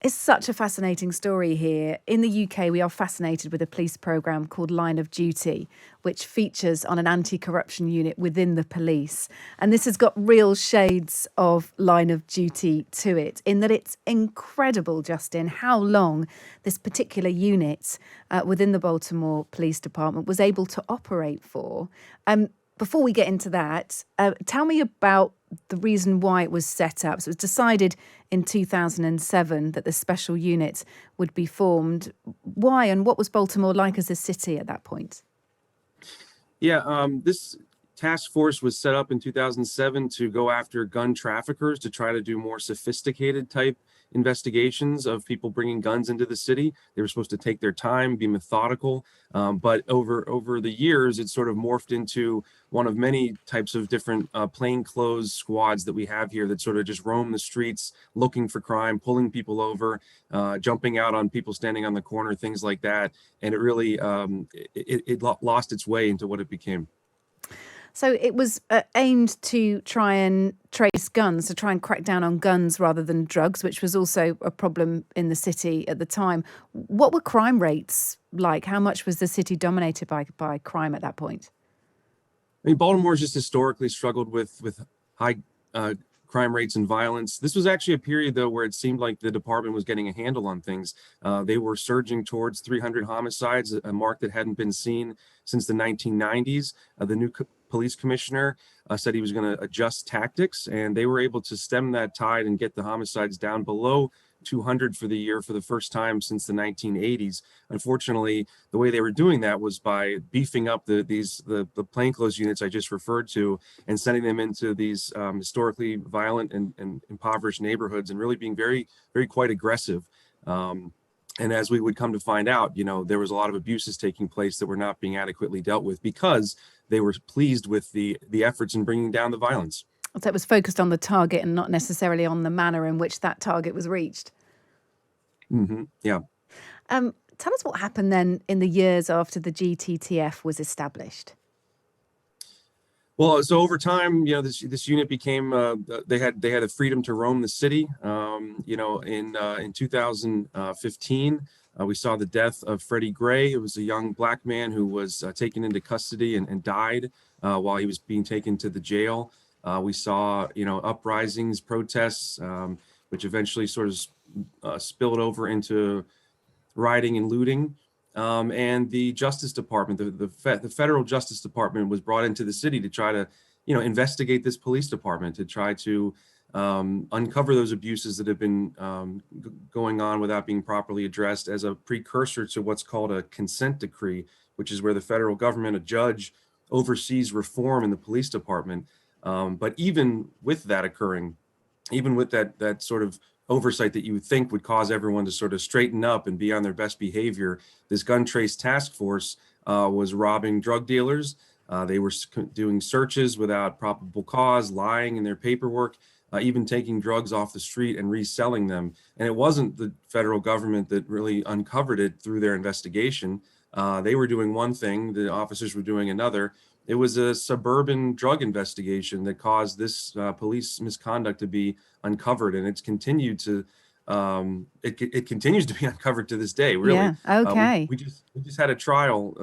It's such a fascinating story here. In the UK, we are fascinated with a police programme called Line of Duty, which features on an anti-corruption unit within the police. And this has got real shades of Line of Duty to it, in that it's incredible, Justin, how long this particular unit within the Baltimore Police Department was able to operate for. Before we get into that, tell me about the reason why it was set up. So it was decided in 2007 that the special unit would be formed. Why, and what was Baltimore like as a city at that point? Yeah, this task force was set up in 2007 to go after gun traffickers, to try to do more sophisticated type investigations of people bringing guns into the city. They were supposed to take their time, be methodical, but over the years, it sort of morphed into one of many types of different plainclothes squads that we have here that sort of just roam the streets looking for crime, pulling people over, jumping out on people standing on the corner, things like that. And it really lost its way into what it became. So it was aimed to try and trace guns, to try and crack down on guns rather than drugs, which was also a problem in the city at the time. What were crime rates like? How much was the city dominated by crime at that point? I mean, Baltimore's just historically struggled with high crime rates and violence. This was actually a period, though, where it seemed like the department was getting a handle on things. They were surging towards 300 homicides, a mark that hadn't been seen since the 1990s. The new police commissioner said he was going to adjust tactics, and they were able to stem that tide and get the homicides down below 200 for the year for the first time since the 1980s. Unfortunately, the way they were doing that was by beefing up the plainclothes units I just referred to and sending them into these historically violent and impoverished neighborhoods, and really being very, very quite aggressive. And as we would come to find out, there was a lot of abuses taking place that were not being adequately dealt with because they were pleased with the efforts in bringing down the violence. So it was focused on the target and not necessarily on the manner in which that target was reached. Yeah. Tell us what happened then in the years after the GTTF was established. Well, so over time, this unit became they had the freedom to roam the city. In 2015, we saw the death of Freddie Gray. It was a young black man who was taken into custody and died while he was being taken to the jail. We saw, uprisings, protests, which eventually sort of spilled over into rioting and looting. And the Justice Department, the federal Justice Department, was brought into the city to try to, investigate this police department, to try to uncover those abuses that have been going on without being properly addressed, as a precursor to what's called a consent decree, which is where the federal government, a judge, oversees reform in the police department. But even with that occurring, even with that sort of oversight that you would think would cause everyone to sort of straighten up and be on their best behavior, this gun trace task force was robbing drug dealers. They were doing searches without probable cause, lying in their paperwork, even taking drugs off the street and reselling them. And it wasn't the federal government that really uncovered it through their investigation. They were doing one thing, the officers were doing another. It was a suburban drug investigation that caused this police misconduct to be uncovered, and it's continued to it continues to be uncovered to this day. Really, yeah. Okay. We just had a trial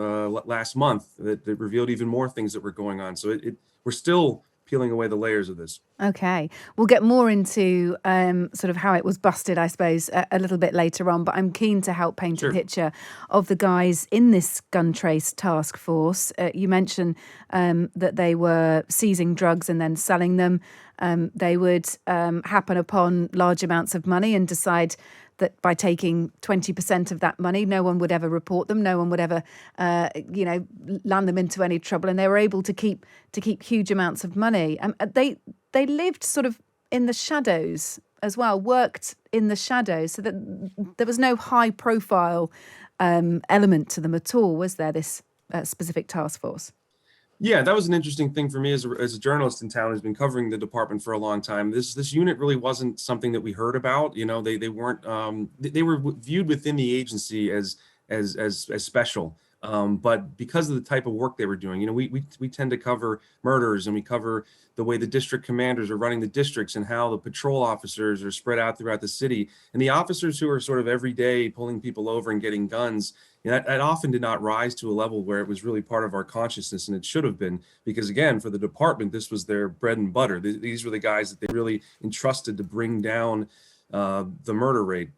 last month that revealed even more things that were going on. So we're still peeling away the layers of this. Okay. We'll get more into sort of how it was busted, I suppose, a little bit later on. But I'm keen to help paint a picture of the guys in this gun trace task force. You mentioned that they were seizing drugs and then selling them. They would happen upon large amounts of money and decide that by taking 20% of that money, no one would ever report them, no one would ever, land them into any trouble, and they were able to keep huge amounts of money. They lived sort of in the shadows as well, worked in the shadows, so that there was no high-profile element to them at all, was there? This specific task force. Yeah, that was an interesting thing for me as a journalist in town who's been covering the department for a long time. This unit really wasn't something that we heard about. They weren't they were viewed within the agency as special. But because of the type of work they were doing, we tend to cover murders, and we cover the way the district commanders are running the districts and how the patrol officers are spread out throughout the city. And the officers who are sort of every day pulling people over and getting guns, that often did not rise to a level where it was really part of our consciousness, and it should have been, because again, for the department, this was their bread and butter. These were the guys that they really entrusted to bring down the murder rate.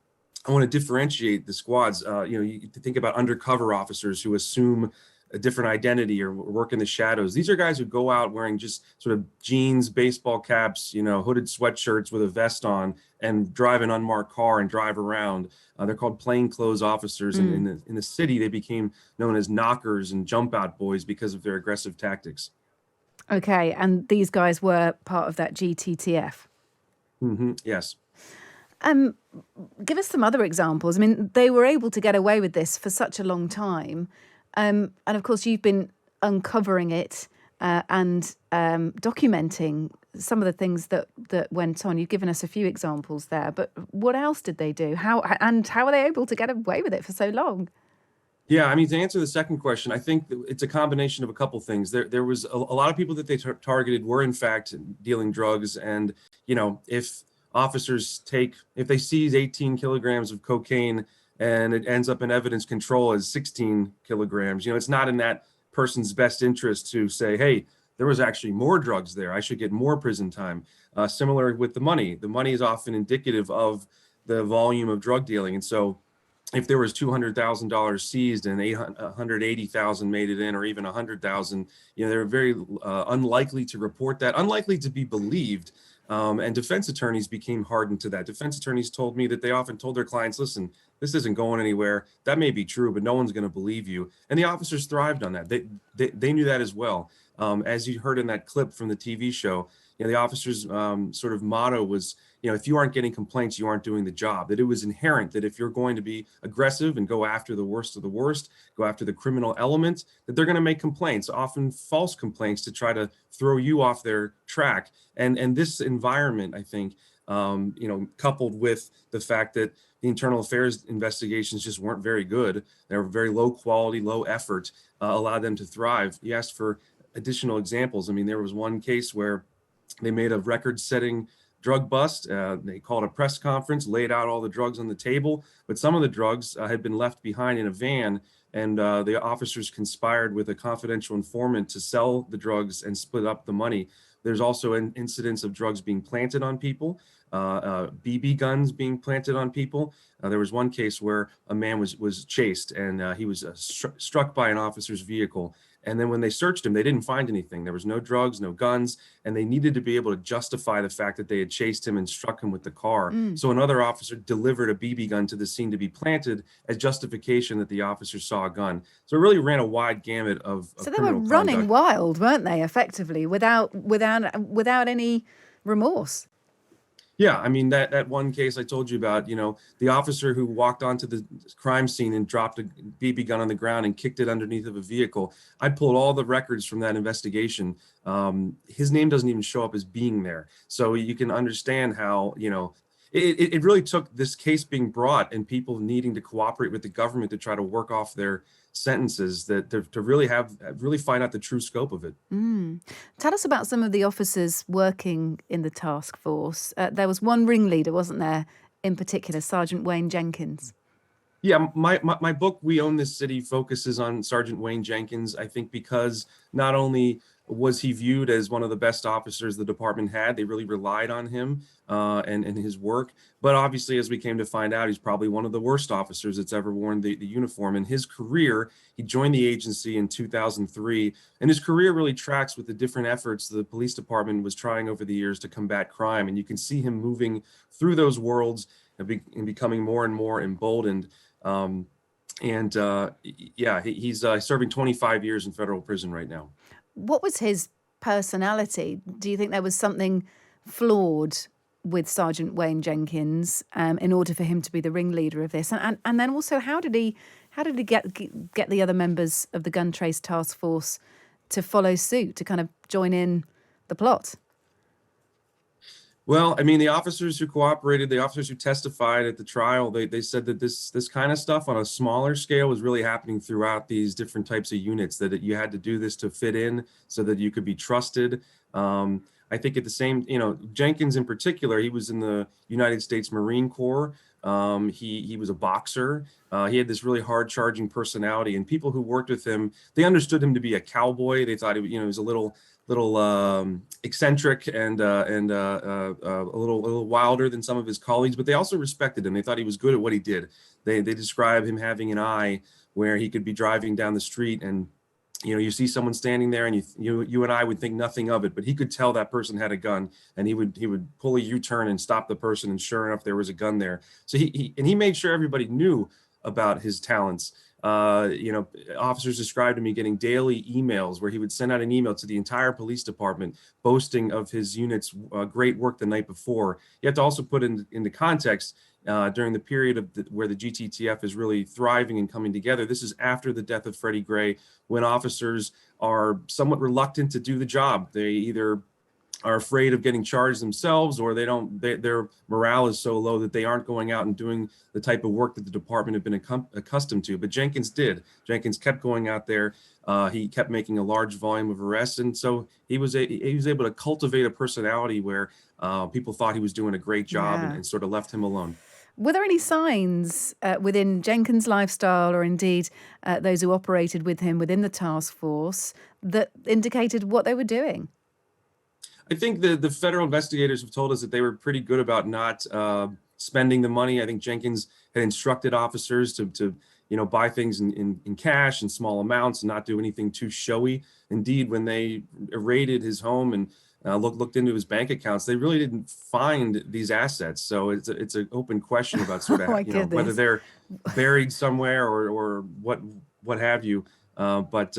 I want to differentiate the squads. You think about undercover officers who assume a different identity or work in the shadows. These are guys who go out wearing just sort of jeans, baseball caps, hooded sweatshirts with a vest on, and drive an unmarked car and drive around. They're called plainclothes officers. And in the city, they became known as knockers and jump out boys because of their aggressive tactics. Okay, and these guys were part of that GTTF. Yes. Give us some other examples. I mean, they were able to get away with this for such a long time. And of course, you've been uncovering it and documenting some of the things that went on. You've given us a few examples there, but what else did they do? How are they able to get away with it for so long? Yeah, I mean, to answer the second question, I think it's a combination of a couple things. There was a lot of people that they targeted were in fact dealing drugs, and if officers if they seize 18 kilograms of cocaine and it ends up in evidence control as 16 kilograms, it's not in that person's best interest to say, hey, there was actually more drugs there, I should get more prison time. Similar with the money. The money is often indicative of the volume of drug dealing. And so if there was $200,000 seized and 180,000 made it in, or even 100,000, they're very unlikely to report that, unlikely to be believed. And defense attorneys became hardened to that. Defense attorneys told me that they often told their clients, listen, this isn't going anywhere. That may be true, but no one's going to believe you. And the officers thrived on that. They knew that as well. As you heard in that clip from the TV show, the officers' sort of motto was, if you aren't getting complaints, you aren't doing the job. That it was inherent that if you're going to be aggressive and go after the worst of the worst, go after the criminal element, that they're going to make complaints, often false complaints, to try to throw you off their track. And this environment, I think, coupled with the fact that the internal affairs investigations just weren't very good, they were very low quality, low effort, allowed them to thrive. You asked for additional examples. I mean, there was one case where they made a record-setting drug bust. They called a press conference, laid out all the drugs on the table, but some of the drugs had been left behind in a van, and the officers conspired with a confidential informant to sell the drugs and split up the money. There's also incidents of drugs being planted on people, BB guns being planted on people. There was one case where a man was chased, and he was struck by an officer's vehicle. And then when they searched him, they didn't find anything. There was no drugs, no guns, and they needed to be able to justify the fact that they had chased him and struck him with the car. So another officer delivered a BB gun to the scene to be planted as justification that the officer saw a gun. So it really ran a wide gamut of So they were running wild, weren't they, effectively, without any remorse? Yeah, I mean, that one case I told you about, the officer who walked onto the crime scene and dropped a BB gun on the ground and kicked it underneath of a vehicle. I pulled all the records from that investigation. His name doesn't even show up as being there. So you can understand how, it really took this case being brought and people needing to cooperate with the government to try to work off their sentences, that to really find out the true scope of it. Tell us about some of the officers working in the task force. There was one ringleader, wasn't there, in particular, Sgt Wayne Jenkins? Yeah, my book, We Own This City, focuses on Sgt Wayne Jenkins, I think, because not only was he viewed as one of the best officers the department had, they really relied on him and his work. But obviously, as we came to find out, he's probably one of the worst officers that's ever worn the uniform. In his career, he joined the agency in 2003, and his career really tracks with the different efforts the police department was trying over the years to combat crime. And you can see him moving through those worlds and becoming more and more emboldened. He's serving 25 years in federal prison right now. What was his personality? Do you think there was something flawed with Sgt Wayne Jenkins in order for him to be the ringleader of this? And then also, how did he get the other members of the gun trace task force to follow suit, to kind of join in the plot? Well, I mean, the officers who cooperated, the officers who testified at the trial, they said that this kind of stuff on a smaller scale was really happening throughout these different types of units, that you had to do this to fit in so that you could be trusted. I think at the same, Jenkins in particular, he was in the United States Marine Corps. He was a boxer. He had this really hard charging personality, and people who worked with him, they understood him to be a cowboy. They thought he was a little eccentric and a little wilder than some of his colleagues, but they also respected him. They thought he was good at what he did. They describe him having an eye where he could be driving down the street and you see someone standing there and you and I would think nothing of it, but he could tell that person had a gun, and he would pull a U-turn and stop the person, and sure enough there was a gun there. So he made sure everybody knew about his talents. Officers described to me getting daily emails where he would send out an email to the entire police department boasting of his unit's great work the night before. You have to also put into context during the period where the GTTF is really thriving and coming together. This is after the death of Freddie Gray, when officers are somewhat reluctant to do the job. They either are afraid of getting charged themselves, or their morale is so low that they aren't going out and doing the type of work that the department had been accustomed to. But Jenkins did. Jenkins kept going out there. He kept making a large volume of arrests, and so he was able to cultivate a personality where people thought he was doing a great job, and sort of left him alone. Were there any signs within Jenkins' lifestyle, or indeed those who operated with him within the task force, that indicated what they were doing? I think the federal investigators have told us that they were pretty good about not spending the money. I think Jenkins had instructed officers to buy things in cash in small amounts and not do anything too showy. Indeed, when they raided his home and looked into his bank accounts, they really didn't find these assets. So it's an open question about sort of whether they're buried somewhere or what have you. But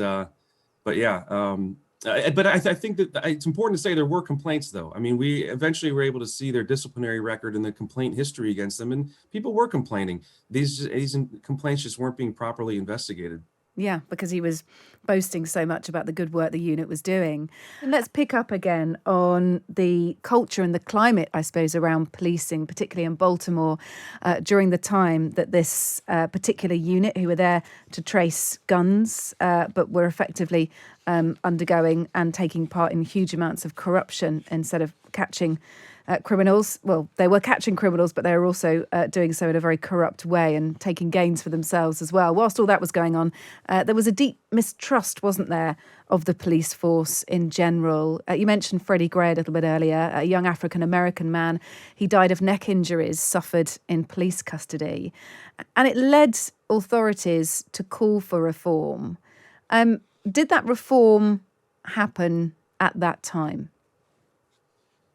yeah. But I think that it's important to say there were complaints, though. I mean, we eventually were able to see their disciplinary record and the complaint history against them, and people were complaining. These complaints just weren't being properly investigated. Yeah, because he was boasting so much about the good work the unit was doing. And let's pick up again on the culture and the climate, I suppose, around policing, particularly in Baltimore, during the time that this particular unit, who were there to trace guns, but were effectively undergoing and taking part in huge amounts of corruption instead of catching criminals. Well, they were catching criminals, but they were also doing so in a very corrupt way and taking gains for themselves as well. Whilst all that was going on, there was a deep mistrust, wasn't there, of the police force in general. You mentioned Freddie Gray a little bit earlier, a young African-American man. He died of neck injuries suffered in police custody. And it led authorities to call for reform. Did that reform happen at that time?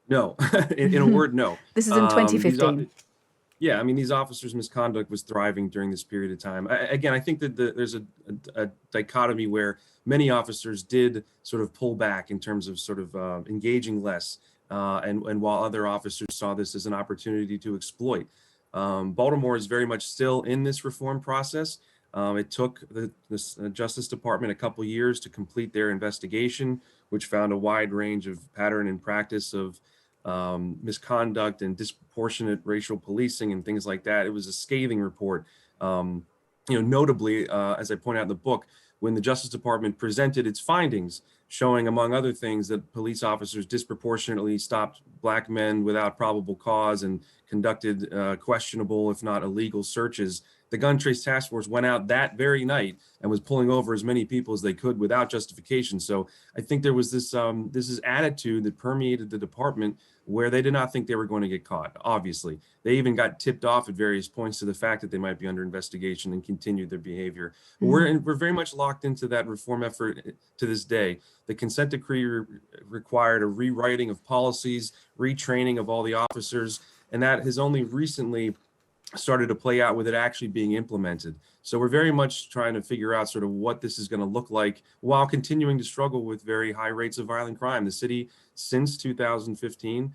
No, in a word, no. This is in 2015. Yeah, I mean, these officers' misconduct was thriving during this period of time. Again, I think that there's a dichotomy where many officers did sort of pull back in terms of sort of engaging less, and while other officers saw this as an opportunity to exploit. Baltimore is very much still in this reform process. It took the Justice Department a couple years to complete their investigation, which found a wide range of pattern and practice of misconduct and disproportionate racial policing and things like that. It was a scathing report. Notably, as I point out in the book, when the Justice Department presented its findings, showing, among other things, that police officers disproportionately stopped Black men without probable cause and conducted questionable, if not illegal, searches, the Gun Trace Task Force went out that very night and was pulling over as many people as they could without justification. So I think there was this attitude that permeated the department where they did not think they were going to get caught. Obviously, they even got tipped off at various points to the fact that they might be under investigation and continued their behavior. Mm-hmm. We're very much locked into that reform effort to this day. The consent decree required a rewriting of policies, retraining of all the officers, and that has only recently started to play out with it actually being implemented. So we're very much trying to figure out sort of what this is going to look like while continuing to struggle with very high rates of violent crime. The city, since 2015,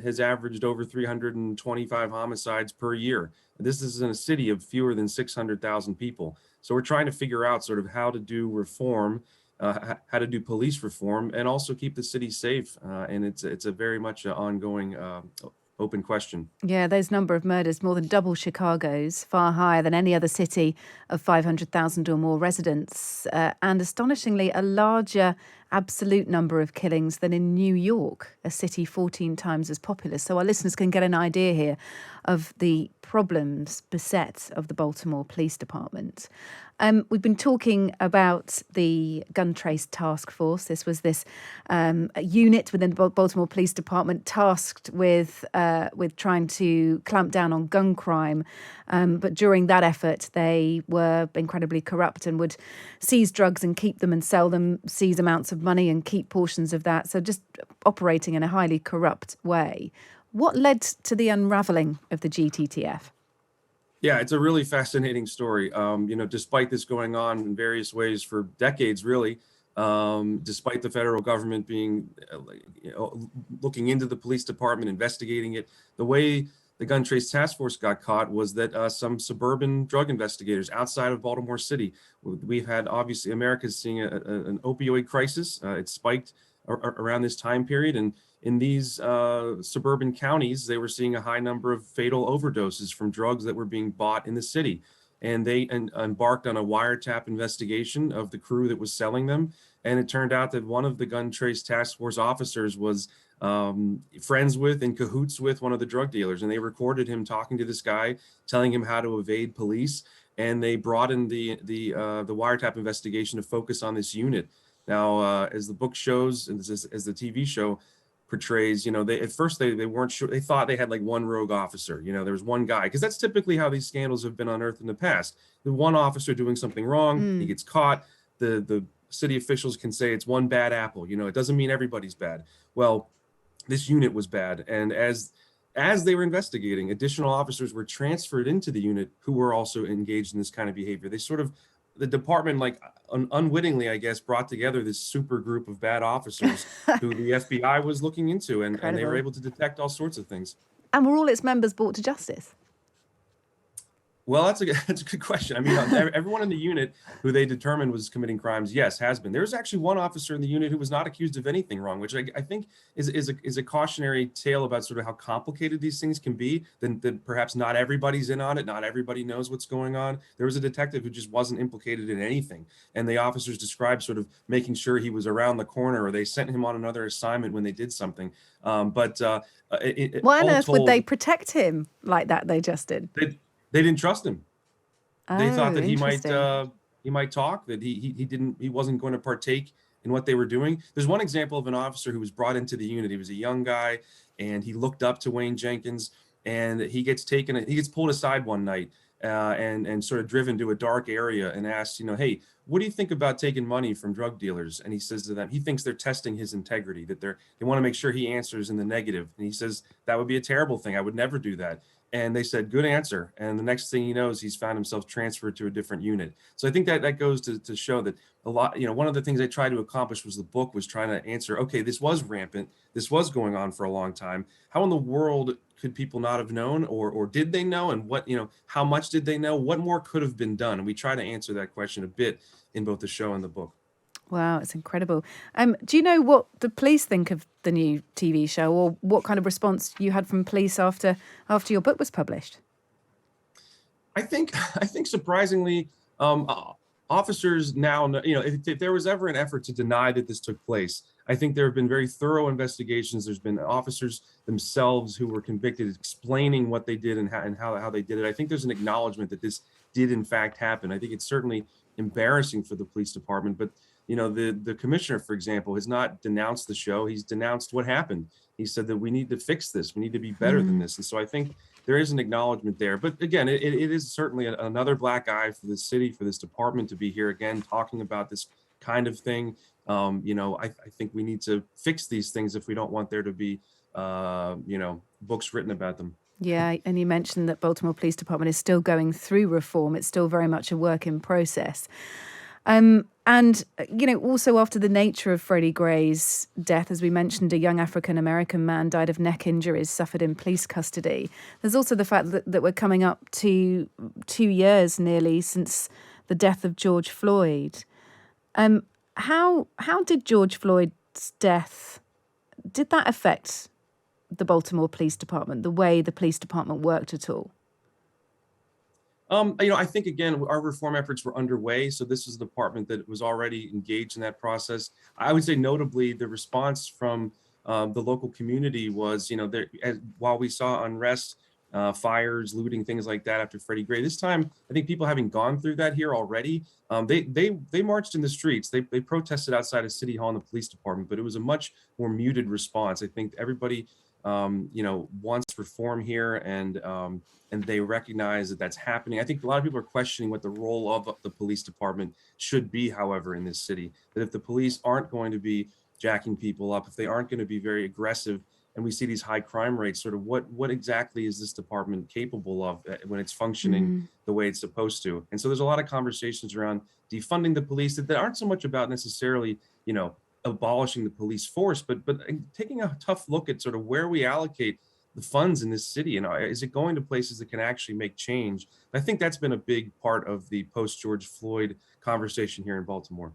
has averaged over 325 homicides per year. This is in a city of fewer than 600,000 people. So we're trying to figure out sort of how to do reform how to do police reform and also keep the city safe. And it's a very much ongoing open question. Yeah, those number of murders, more than double Chicago's, far higher than any other city of 500,000 or more residents, and astonishingly a larger absolute number of killings than in New York, a city 14 times as populous. So our listeners can get an idea here of the problems beset of the Baltimore Police Department. We've been talking about the Gun Trace Task Force. This was this unit within the Baltimore Police Department tasked with trying to clamp down on gun crime. But during that effort, they were incredibly corrupt and would seize drugs and keep them and sell them, seize amounts of money and keep portions of that. So just operating in a highly corrupt way. What led to the unraveling of the GTTF? Yeah, it's a really fascinating story. Despite this going on in various ways for decades, really, despite the federal government being looking into the police department, investigating it, the way the Gun Trace Task Force got caught was that some suburban drug investigators outside of Baltimore City, we've had, obviously, America's seeing an opioid crisis. It spiked around this time period, and in these suburban counties, they were seeing a high number of fatal overdoses from drugs that were being bought in the city. And they embarked on a wiretap investigation of the crew that was selling them. And it turned out that one of the Gun Trace Task Force officers was friends with, in cahoots with, one of the drug dealers. And they recorded him talking to this guy, telling him how to evade police. And they brought in the wiretap investigation to focus on this unit. Now, as the book shows, and as the TV show portrays, they at first they weren't sure. They thought they had like one rogue officer. There was one guy, because that's typically how these scandals have been unearthed in the past. The one officer doing something wrong, he gets caught. The city officials can say it's one bad apple. It doesn't mean everybody's bad. Well, this unit was bad, and as they were investigating, additional officers were transferred into the unit who were also engaged in this kind of behavior. The department, unwittingly, I guess, brought together this super group of bad officers who the FBI was looking into, and they were able to detect all sorts of things. And were all its members brought to justice? Well, that's a good question. I mean, everyone in the unit who they determined was committing crimes, yes, has been. There's actually one officer in the unit who was not accused of anything wrong, which I think is a cautionary tale about sort of how complicated these things can be. Then perhaps not everybody's in on it, not everybody knows what's going on. There was a detective who just wasn't implicated in anything, and the officers described sort of making sure he was around the corner, or they sent him on another assignment when they did something. Why on earth would they protect him like that, though, Justin? They didn't trust him. They thought that he might talk, that he wasn't going to partake in what they were doing. There's one example of an officer who was brought into the unit. He was a young guy, and he looked up to Wayne Jenkins, and he gets pulled aside one night and sort of driven to a dark area and asked, hey, what do you think about taking money from drug dealers? And he says to them, he thinks they're testing his integrity, that they want to make sure he answers in the negative. And he says, that would be a terrible thing. I would never do that. And they said, good answer. And the next thing he knows, he's found himself transferred to a different unit. So I think that goes to show that a lot, one of the things I tried to accomplish was the book was trying to answer, okay, this was rampant. This was going on for a long time. How in the world could people not have known, or did they know? And what, how much did they know? What more could have been done? And we try to answer that question a bit in both the show and the book. Wow, it's incredible. Do you know what the police think of the new TV show, or what kind of response you had from police after your book was published? I think surprisingly, officers now know, if there was ever an effort to deny that this took place, I think there have been very thorough investigations. There's been officers themselves who were convicted explaining what they did and how they did it. I think there's an acknowledgement that this did in fact happen. I think it's certainly embarrassing for the police department, but the commissioner, for example, has not denounced the show. He's denounced what happened. He said that we need to fix this. We need to be better than this. And so I think there is an acknowledgement there. But again, it is certainly another black eye for the city, for this department to be here again, talking about this kind of thing. I think we need to fix these things if we don't want there to be, books written about them. Yeah, and you mentioned that Baltimore Police Department is still going through reform. It's still very much a work in process. And, also after the nature of Freddie Gray's death, as we mentioned, a young African-American man died of neck injuries suffered in police custody. There's also the fact that we're coming up to 2 years nearly since the death of George Floyd. How did George Floyd's death, did that affect the Baltimore Police Department, the way the police department worked at all? I think, again, our reform efforts were underway. So this is a department that was already engaged in that process. I would say notably the response from the local community was, while we saw unrest, fires, looting, things like that after Freddie Gray, this time, I think people having gone through that here already, they marched in the streets. They protested outside of City Hall and the police department, but it was a much more muted response. I think everybody wants reform here, and they recognize that that's happening. I think a lot of people are questioning what the role of the police department should be, however, in this city. That if the police aren't going to be jacking people up, if they aren't going to be very aggressive, and we see these high crime rates, sort of what exactly is this department capable of when it's functioning the way it's supposed to? And so there's a lot of conversations around defunding the police that aren't so much about necessarily, abolishing the police force, but taking a tough look at sort of where we allocate the funds in this city, and is it going to places that can actually make change? I think that's been a big part of the post George Floyd conversation here in Baltimore.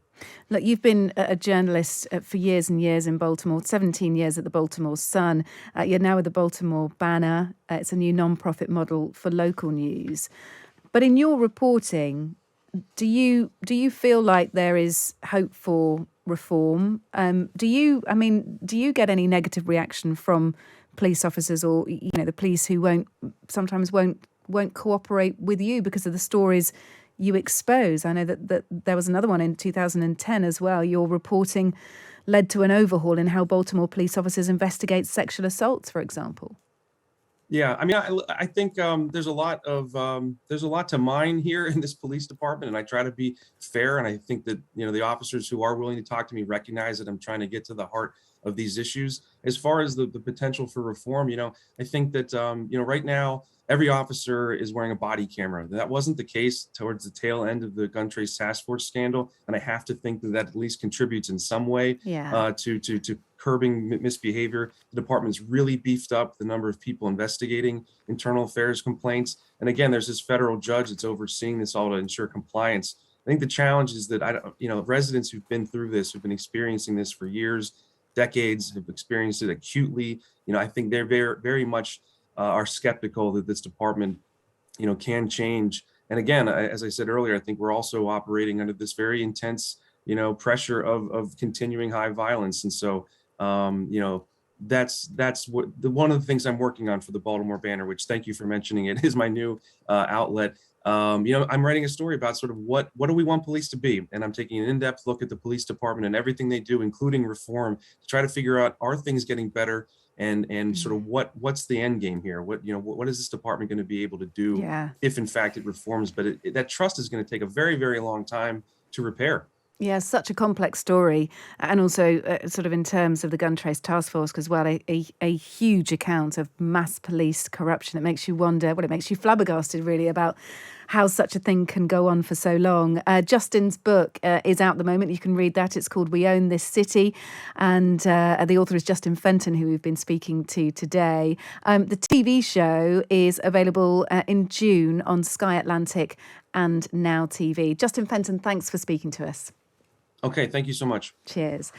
Look, you've been a journalist for years and years in Baltimore, 17 years at the Baltimore Sun. You're now with the Baltimore Banner. It's a new non-profit model for local news. But in your reporting, do you feel like there is hope for reform? Do you get any negative reaction from police officers or the police who sometimes won't cooperate with you because of the stories you expose? I know that there was another one in 2010 as well. Your reporting led to an overhaul in how Baltimore police officers investigate sexual assaults, for example. Yeah, I think there's a lot to mine here in this police department, and I try to be fair. And I think that the officers who are willing to talk to me recognize that I'm trying to get to the heart of these issues. As far as the potential for reform, I think that right now every officer is wearing a body camera. That wasn't the case towards the tail end of the gun trace task force scandal, and I have to think that at least contributes in some way to curbing misbehavior. The department's really beefed up the number of people investigating internal affairs complaints, and again, there's this federal judge that's overseeing this all to ensure compliance. I think the challenge is that residents who've been through this, who've been experiencing this for years, decades, have experienced it acutely. I think they're very, very much are skeptical that this department, can change. And again, as I said earlier, I think we're also operating under this very intense, pressure of continuing high violence. And so, that's what one of the things I'm working on for the Baltimore Banner, which, thank you for mentioning it, is my new outlet. I'm writing a story about sort of what do we want police to be, and I'm taking an in-depth look at the police department and everything they do, including reform, to try to figure out, are things getting better, and sort of what's the end game here? What is this department going to be able to do if in fact it reforms? But that trust is going to take a very, very long time to repair. Yeah, such a complex story. And also sort of in terms of the gun trace task force as well, a huge account of mass police corruption. It makes you wonder, it makes you flabbergasted really about how such a thing can go on for so long. Justin's book is out at the moment. You can read that. It's called We Own This City. And the author is Justin Fenton, who we've been speaking to today. The TV show is available in June on Sky Atlantic and Now TV. Justin Fenton, thanks for speaking to us. Okay, thank you so much. Cheers.